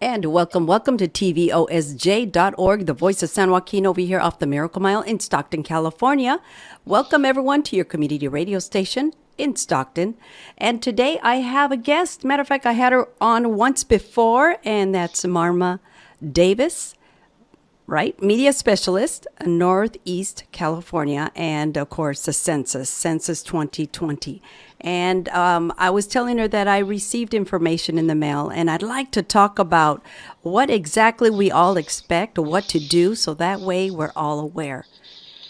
And welcome to tvosj.org, the voice of San Joaquin over here off the Miracle Mile in Stockton, California. Welcome everyone to your community radio station in Stockton. And today I have a guest. Matter of fact, I had her on once before, and that's Marna Davis, right? Media specialist, Northeast California, and of course the Census 2020. And I was telling her that I received information in the mail, and I'd like to talk about what exactly we all expect, what to do, so that way we're all aware.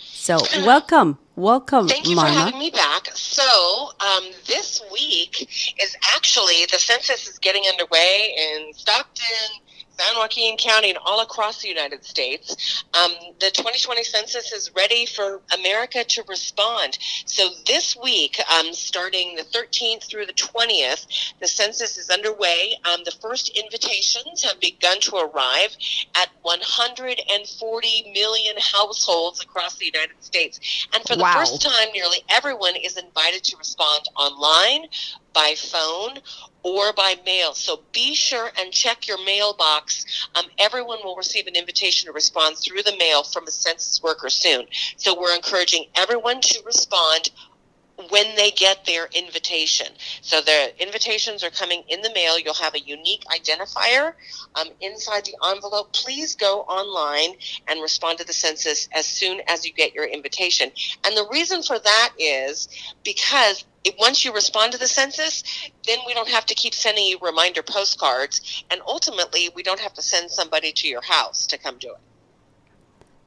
So welcome, Thank you for Marna. having me back. So, this week is actually the census is getting underway in Stockton, San Joaquin County, and all across the United States. The 2020 census is ready for America to respond. So this week, starting the 13th through the 20th, the census is underway. The first invitations have begun to arrive at 140 million households across the United States. And for the Wow. first time, nearly everyone is invited to respond online, by phone, or by mail. So be sure and check your mailbox. Everyone will receive an invitation to respond through the mail from a census worker soon. So we're encouraging everyone to respond when they get their invitation. So the invitations are coming in the mail. You'll have a unique identifier inside the envelope. Please go online and respond to the census as soon as you get your invitation. And the reason for that is because once you respond to the census, then we don't have to keep sending you reminder postcards. And ultimately, we don't have to send somebody to your house to come do it.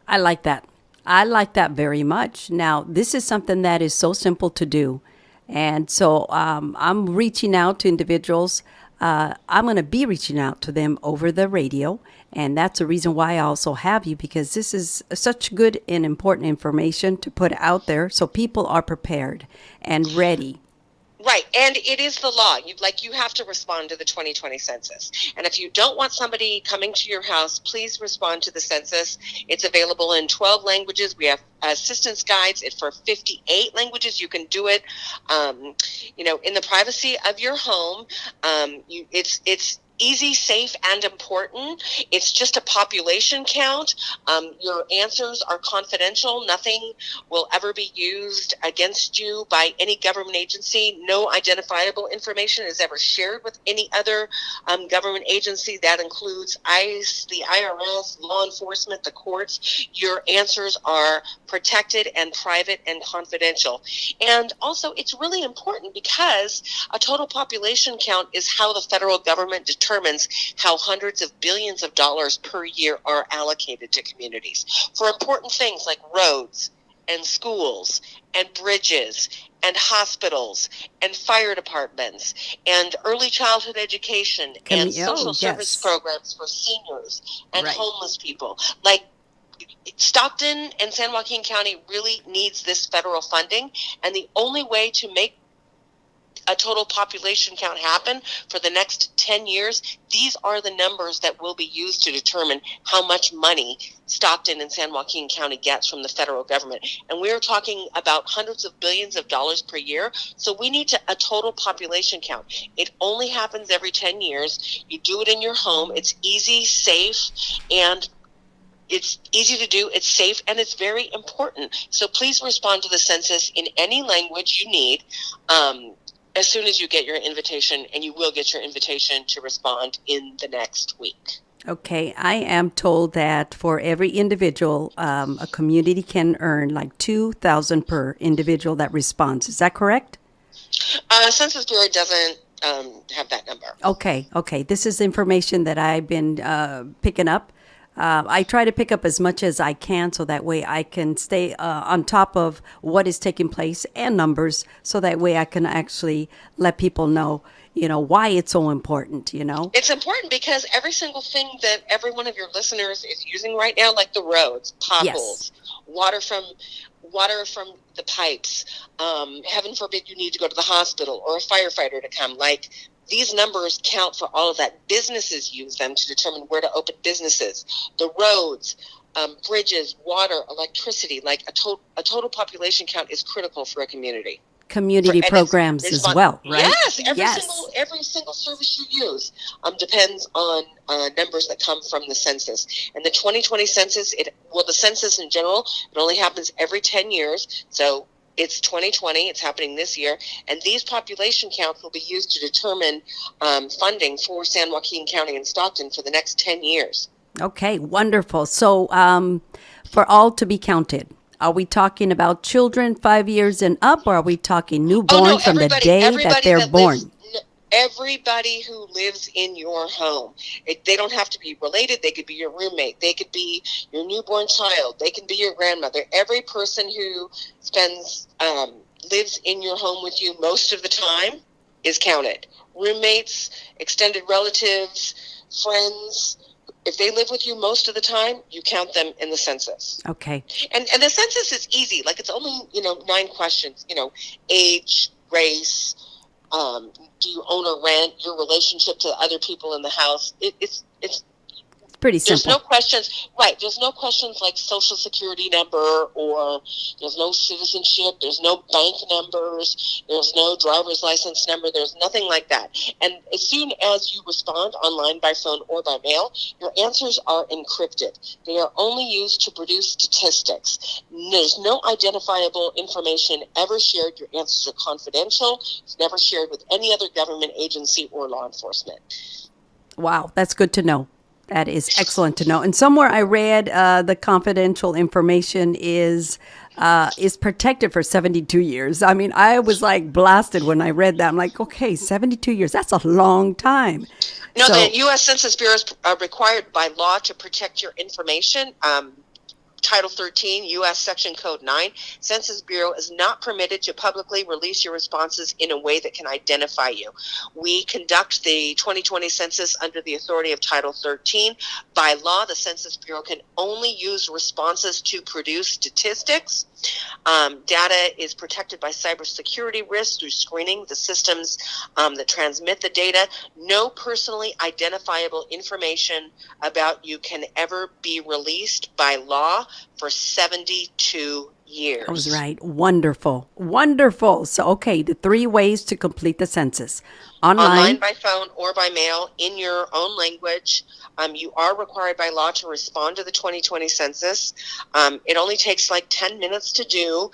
I like that. I like that very much. Now, this is something that is so simple to do. And so I'm reaching out to individuals. I'm going to be reaching out to them over the radio. And that's the reason why I also have you, because this is such good and important information to put out there so people are prepared and ready. Right, and it is the law. You have to respond to the 2020 census. And if you don't want somebody coming to your house, please respond to the census. It's available in 12 languages. We have assistance guides for 58 languages. You can do it, in the privacy of your home. It's easy, safe, and important. It's just a population count. Your answers are confidential. Nothing will ever be used against you by any government agency. No identifiable information is ever shared with any other government agency. That includes ICE, the IRS, law enforcement, the courts. Your answers are protected and private and confidential. And also, it's really important because a total population count is how the federal government determines how hundreds of billions of dollars per year are allocated to communities for important things like roads and schools and bridges and hospitals and fire departments and early childhood education and social service programs for seniors and homeless people. Like, Stockton and San Joaquin County really needs this federal funding, and the only way to make a total population count happen for the next 10 years, these are the numbers that will be used to determine how much money Stockton and San Joaquin County gets from the federal government. And we're talking about hundreds of billions of dollars per year. So we need a total population count. It only happens every 10 years. You do it in your home. It's easy, safe, and it's easy to do, it's safe, and it's very important. So please respond to the census in any language you need as soon as you get your invitation, and you will get your invitation to respond in the next week. Okay, I am told that for every individual, a community can earn like $2,000 per individual that responds. Is that correct? Census Bureau doesn't have that number. Okay. This is information that I've been picking up. I try to pick up as much as I can so that way I can stay on top of what is taking place and numbers, so that way I can actually let people know, why it's so important, It's important because every single thing that every one of your listeners is using right now, like the roads, potholes, water from the pipes, heaven forbid you need to go to the hospital or a firefighter to come, these numbers count for all of that. Businesses use them to determine where to open businesses. The roads, bridges, water, electricity, a total population count is critical for a community. community and it's programs as well, right? Yes, Yes. every single service you use depends on numbers that come from the census. And the 2020 census, the census in general, it only happens every 10 years. So it's 2020. It's happening this year, and these population counts will be used to determine funding for San Joaquin County and Stockton for the next 10 years. Okay, wonderful. So, for all to be counted, are we talking about children 5 years and up, or are we talking Oh no, newborn from the day that everybody they're that born? everybody who lives in your home. They don't have to be related. They could be your roommate. They could be your newborn child. They can be your grandmother. Every person who lives in your home with you most of the time is counted. Roommates, extended relatives, friends. If they live with you most of the time, you count them in the census. Okay. And the census is easy. Like, it's only 9 questions. Age, race. Do you own or rent? Your relationship to other people in the house. It's pretty there's simple. no questions, right? There's no questions like social security number, or there's no citizenship. There's no bank numbers. There's no driver's license number. There's nothing like that. And as soon as you respond online, by phone, or by mail, your answers are encrypted. They are only used to produce statistics. There's no identifiable information ever shared. Your answers are confidential. It's never shared with any other government agency or law enforcement. Wow, that's good to know. That is excellent to know. And somewhere I read the confidential information is protected for 72 years. I mean, I was like blasted when I read that. I'm like, okay, 72 years. That's a long time. No, So, the U.S. Census Bureau is required by law to protect your information. Title 13, U.S. Section Code 9, Census Bureau is not permitted to publicly release your responses in a way that can identify you. We conduct the 2020 census under the authority of Title 13. By law, the Census Bureau can only use responses to produce statistics. Data is protected by cybersecurity risks through screening the systems that transmit the data. No personally identifiable information about you can ever be released by law for 72 years. I was right. Wonderful. Wonderful. So, okay, the 3 ways to complete the census. Online, by phone, or by mail in your own language. You are required by law to respond to the 2020 census. It only takes like 10 minutes to do.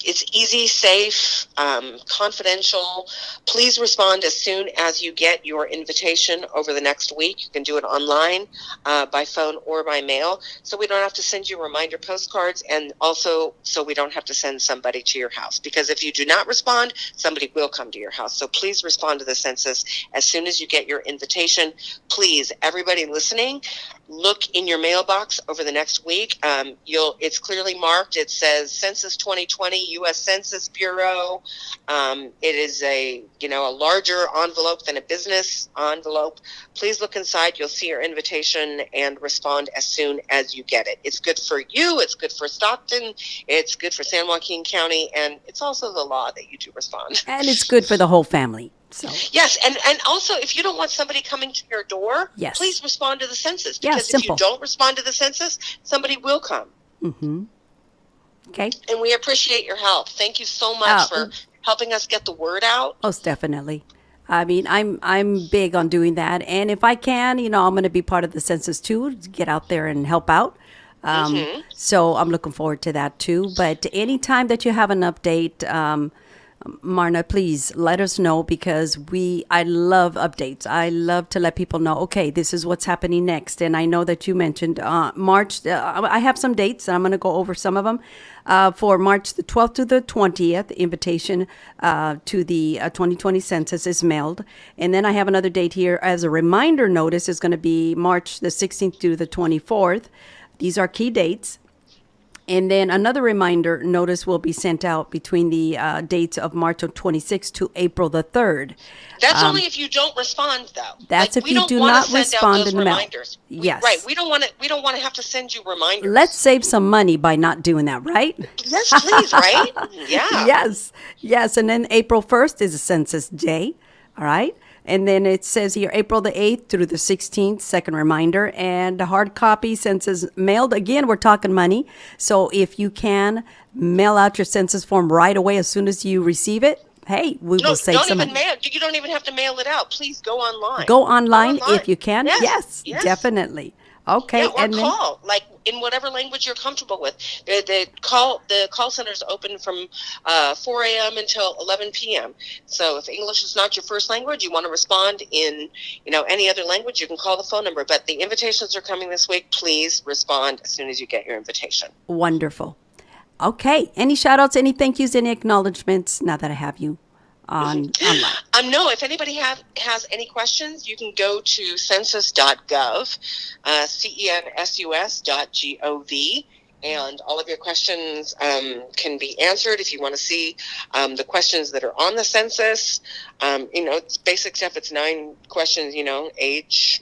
It's easy, safe, confidential. Please respond as soon as you get your invitation over the next week. You can do it online, by phone, or by mail, so we don't have to send you reminder postcards, and also so we don't have to send somebody to your house. Because if you do not respond, somebody will come to your house. So please respond to the census as soon as you get your invitation. Please, everybody listening, look in your mailbox over the next week. It's clearly marked. It says Census 2020, U.S. Census Bureau. It is a larger envelope than a business envelope. Please look inside. You'll see your invitation and respond as soon as you get it. It's good for you. It's good for Stockton. It's good for San Joaquin County, and it's also the law that you do respond. And it's good for the whole family. So, yes, and also, if you don't want somebody coming to your door, yes, please respond to the census. Yeah, Because simple. if you don't respond to the census, somebody will come. Mm-hmm. Okay. And we appreciate your help. Thank you so much for helping us get the word out. Most definitely. I mean, I'm big on doing that, and if I can, I'm going to be part of the census too. Get out there and help out. So I'm looking forward to that too. But anytime that you have an update, Marna, please let us know, because I love updates. I love to let people know, okay, this is what's happening next. And I know that you mentioned March. I have some dates, and I'm going to go over some of them. For March the 12th to the 20th, the invitation to the 2020 census is mailed. And then I have another date here as a reminder notice. Is going to be March the 16th to the 24th. These are key dates. And then another reminder notice will be sent out between the dates of March 26th to April the 3rd. That's only if you don't respond, though. That's if you do not respond in the mail. Yes. Right. We don't want to have to send you reminders. Let's save some money by not doing that, right? Yes, please, right? Yeah. Yes. And then April 1st is a census day. All right. And then it says here, April the 8th through the 16th, second reminder. And the hard copy census mailed. Again, we're talking money. So if you can mail out your census form right away as soon as you receive it, hey, we No, will save don't some even money. mail. You don't even have to mail it out. Please go online. Go Go online online. if you can. Yes. Yes, Yes. definitely. Yeah, Okay, or and then call, like in whatever language you're comfortable with. The call center's open from 4 a.m. until 11 p.m. So if English is not your first language, you want to respond in any other language, you can call the phone number. But the invitations are coming this week. Please respond as soon as you get your invitation. wonderful. Okay, any shout outs, any thank yous, any acknowledgments now that I have you online? No, if anybody has any questions, you can go to census.gov, census.gov, and all of your questions can be answered. If you want to see the questions that are on the census, it's basic stuff. It's 9 questions, age,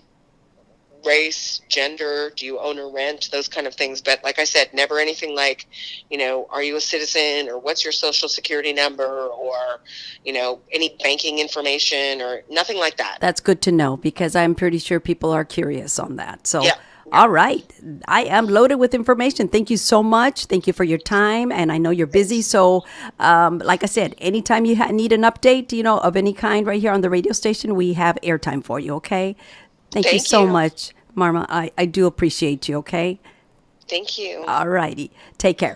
race, gender, do you own or rent, those kind of things. But like I said, never anything like, are you a citizen, or what's your social security number, or, any banking information, or nothing like that. That's good to know because I'm pretty sure people are curious on that. So, Yeah. all right. I am loaded with information. Thank you so much. Thank you for your time. And I know you're busy. So, like I said, anytime you need an update, of any kind right here on the radio station, we have airtime for you. Okay. Thank you Thank so you. much, Marma. I do appreciate you. Okay. Thank you. All righty. Take care.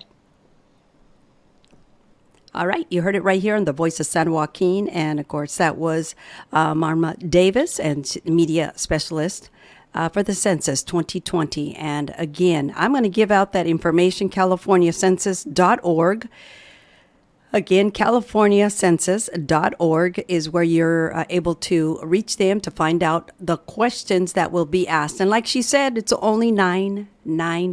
All right, you heard it right here on the Voice of San Joaquin. And of course, that was Marma Davis, and media specialist for the Census 2020. And again, I'm going to give out that information, californiacensus.org. Again, californiacensus.org is where you're able to reach them to find out the questions that will be asked. And like she said, it's only nine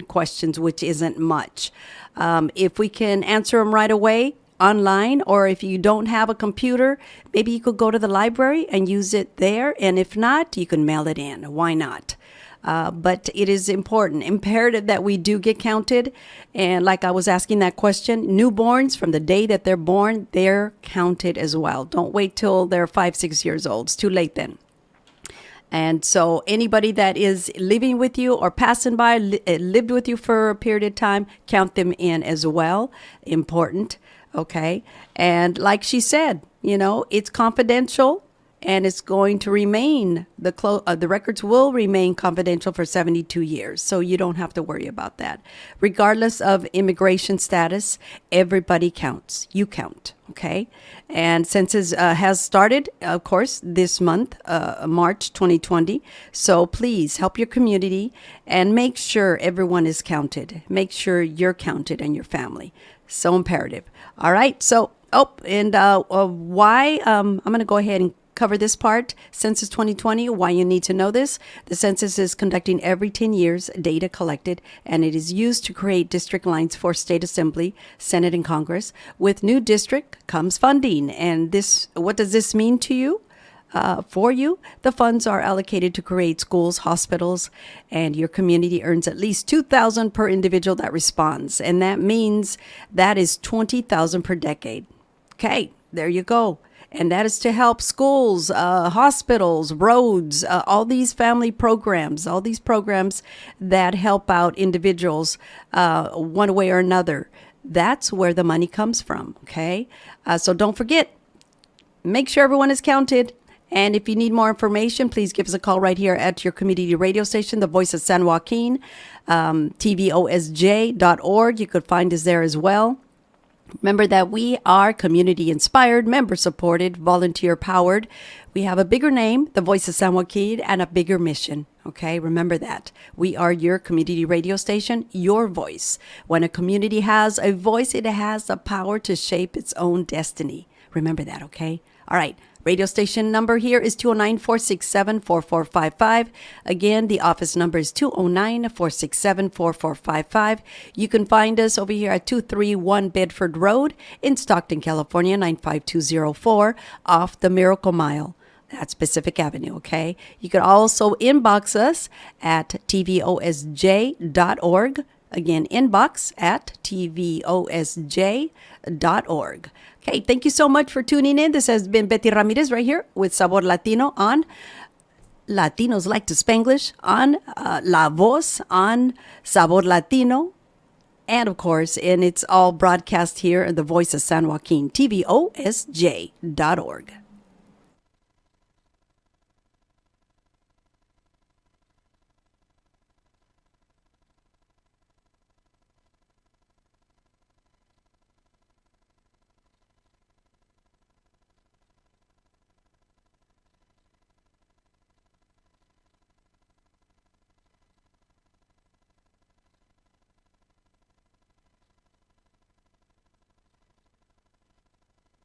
questions, which isn't much. If we can answer them right away online, or if you don't have a computer, maybe you could go to the library and use it there. And if not, you can mail it in. Why not? But it is imperative that we do get counted. And like I was asking that question, newborns from the day that they're born, they're counted as well. Don't wait till they're 5, 6 years old. It's too late then. And so anybody that is living with you or passing by, lived with you for a period of time, count them in as well. Important. Okay. And like she said, it's confidential. And it's going to remain, the records will remain confidential for 72 years. So you don't have to worry about that. Regardless of immigration status, everybody counts. You count, okay? And census has started, of course, this month, March 2020. So please help your community and make sure everyone is counted. Make sure you're counted and your family. So imperative. All right. So, why? I'm going to go ahead and cover this part. Census 2020, why you need to know this. The census is conducting every 10 years, data collected, and it is used to create district lines for state assembly, Senate, and Congress. With new district comes funding. And what does this mean to you? For you, the funds are allocated to create schools, hospitals, and your community earns at least $2,000 per individual that responds. And that means that is $20,000 per decade. Okay, there you go. And that is to help schools, hospitals, roads, all these family programs, all these programs that help out individuals one way or another. That's where the money comes from, okay? So don't forget, make sure everyone is counted. And if you need more information, please give us a call right here at your community radio station, The Voice of San Joaquin, tvosj.org. You could find us there as well. Remember that we are community inspired, member supported, volunteer powered. We have a bigger name, The Voice of San Joaquin, and a bigger mission. Okay, remember that. We are your community radio station, your voice. When a community has a voice, it has the power to shape its own destiny. Remember that, okay? All right. Radio station number here is 209-467-4455. Again, the office number is 209-467-4455. You can find us over here at 231 Bedford Road in Stockton, California, 95204, off the Miracle Mile. That's Pacific Avenue, okay? You can also inbox us at tvosj.org. Again, inbox at tvosj.org. Okay, thank you so much for tuning in. This has been Betty Ramirez right here with Sabor Latino on Latinos Like to Spanglish, on La Voz, on Sabor Latino. And of course, and it's all broadcast here at the Voice of San Joaquin, tvosj.org.